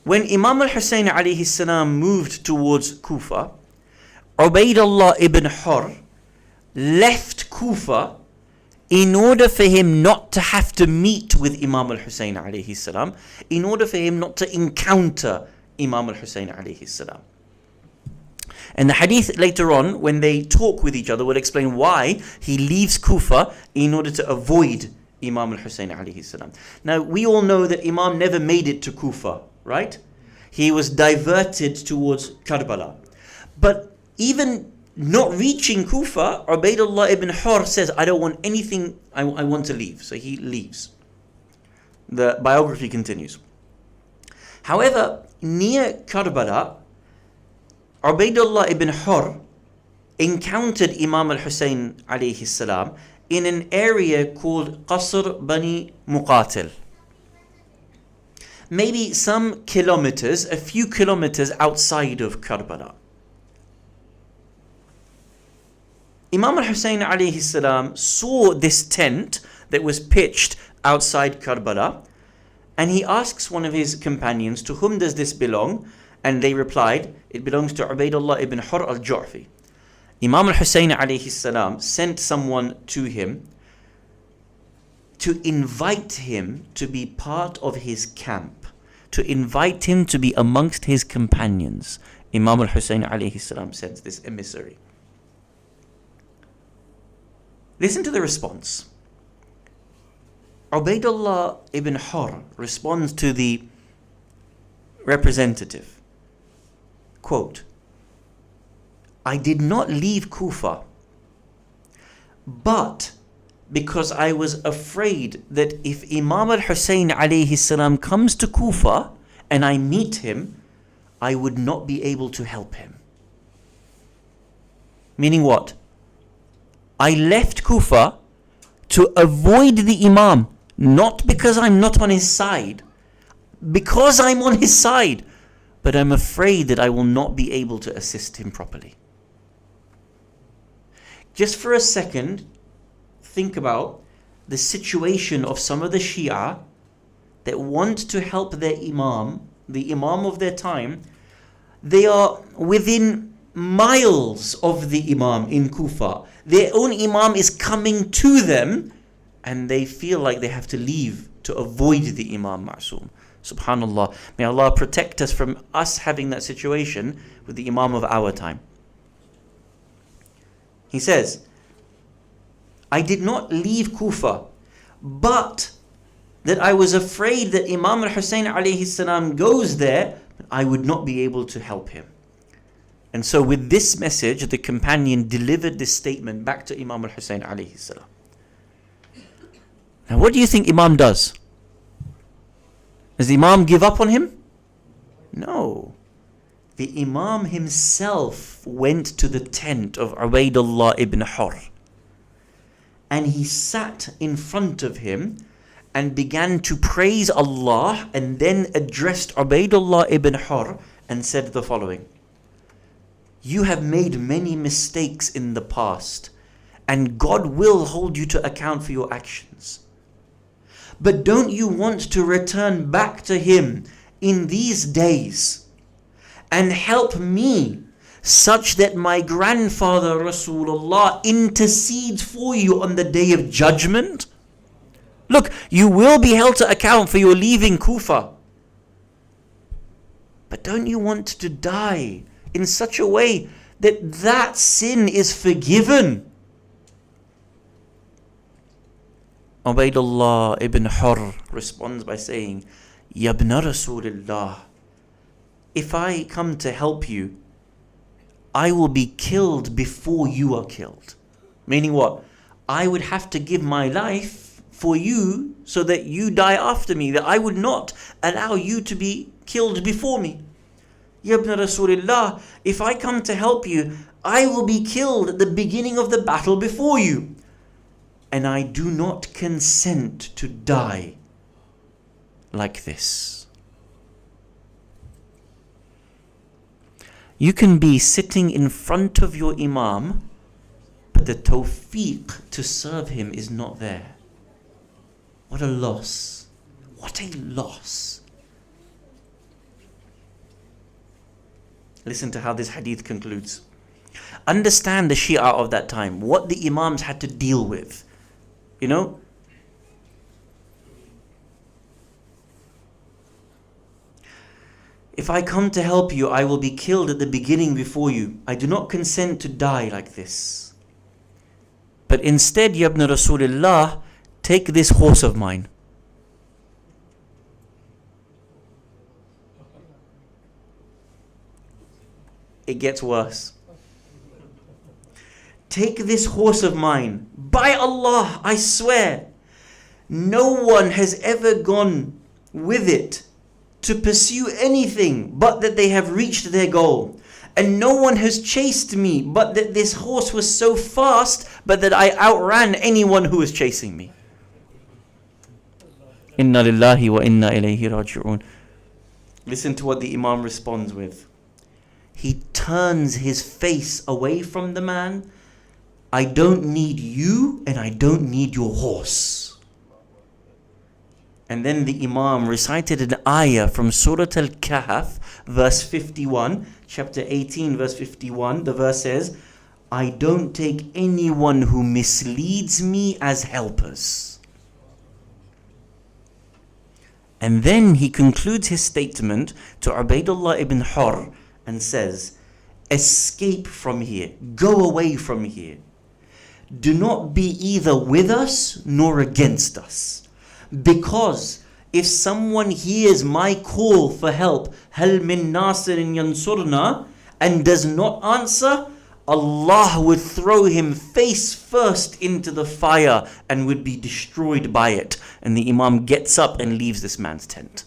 when Imam Hussain alayhi salam moved towards Kufa, Ubaydullah ibn Hurr left Kufa in order for him not to have to meet with Imam Hussain alayhi salam, in order for him not to encounter Imam Hussain alayhi salam. And the hadith later on, when they talk with each other, will explain why he leaves Kufa in order to avoid Imam Hussain alayhi salam. Now, we all know that Imam never made it to Kufa, right? He was diverted towards Karbala. But even not reaching Kufa, Ubaydullah ibn Hurr says, I don't want anything, I want to leave. So he leaves. The biography continues. However, near Karbala, Ubaydullah ibn Hurr encountered Imam al-Hussain alayhi salam in an area called Qasr Bani Muqatil. Maybe some kilometers, a few kilometers outside of Karbala. Imam al-Hussain alayhi salam saw this tent that was pitched outside Karbala, and he asks one of his companions, to whom does this belong? And they replied, it belongs to Ubaydullah ibn Hurr al-Ju'fi. Imam al-Hussain alayhi salam sent someone to him to invite him to be part of his camp, to invite him to be amongst his companions. Imam al-Hussain alayhi salam sends this emissary. Listen to the response. Ubaydullah ibn Hurr responds to the representative. Quote, I did not leave Kufa, but because I was afraid that if Imam al-Hussain alayhi salam comes to Kufa and I meet him, I would not be able to help him. Meaning what? I left Kufa to avoid the Imam, not because I'm not on his side, because I'm on his side, but I'm afraid that I will not be able to assist him properly. Just for a second, think about the situation of some of the Shia that want to help their Imam, the Imam of their time. They are within miles of the Imam in Kufa. Their own Imam is coming to them, and they feel like they have to leave to avoid the Imam Ma'soom. Subhanallah. May Allah protect us from us having that situation with the Imam of our time. He says, I did not leave Kufa, but that I was afraid that Imam al-Hussain alayhi salam goes there, but I would not be able to help him. And so with this message, the companion delivered this statement back to Imam al-Hussain alayhi salam. Now what do you think Imam does? Does the Imam give up on him? No. The Imam himself went to the tent of Ubaydullah ibn Hurr, and he sat in front of him and began to praise Allah, and then addressed Ubaydullah ibn Hurr and said the following: you have made many mistakes in the past, and God will hold you to account for your actions. But don't you want to return back to Him in these days and help me, such that my grandfather Rasulullah intercedes for you on the day of judgment? Look, you will be held to account for your leaving Kufa. But don't you want to die in such a way that that sin is forgiven? Ubaydullah ibn Hurr responds by saying, Ya ibn Rasulullah, if I come to help you, I will be killed before you are killed. Meaning what? I would have to give my life for you so that you die after me, that I would not allow you to be killed before me. Ya ibn Rasulullah, if I come to help you, I will be killed at the beginning of the battle before you. And I do not consent to die like this. You can be sitting in front of your Imam, but the tawfiq to serve him is not there. What a loss. What a loss. Listen to how this hadith concludes. Understand the Shia of that time, what the Imams had to deal with. You know? If I come to help you, I will be killed at the beginning before you. I do not consent to die like this. But instead, Ya ibn Rasulullah, take this horse of mine. It gets worse. Take this horse of mine. By Allah, I swear, no one has ever gone with it to pursue anything but that they have reached their goal. And no one has chased me but that this horse was so fast but that I outran anyone who was chasing me. Inna lillahi wa inna ilayhi raji'un. Listen to what the Imam responds with. He turns his face away from the man. I don't need you and I don't need your horse. And then the Imam recited an ayah from Surah Al-Kahf, verse 51, chapter 18, verse 51. The verse says, I don't take anyone who misleads me as helpers. And then he concludes his statement to Ubaydullah ibn Hurr and says, escape from here, go away from here. Do not be either with us nor against us. Because if someone hears my call for help, هَلْ مِن نَاصِرٍ يَنْصُرْنَا, and does not answer, Allah would throw him face first into the fire and would be destroyed by it. And the Imam gets up and leaves this man's tent.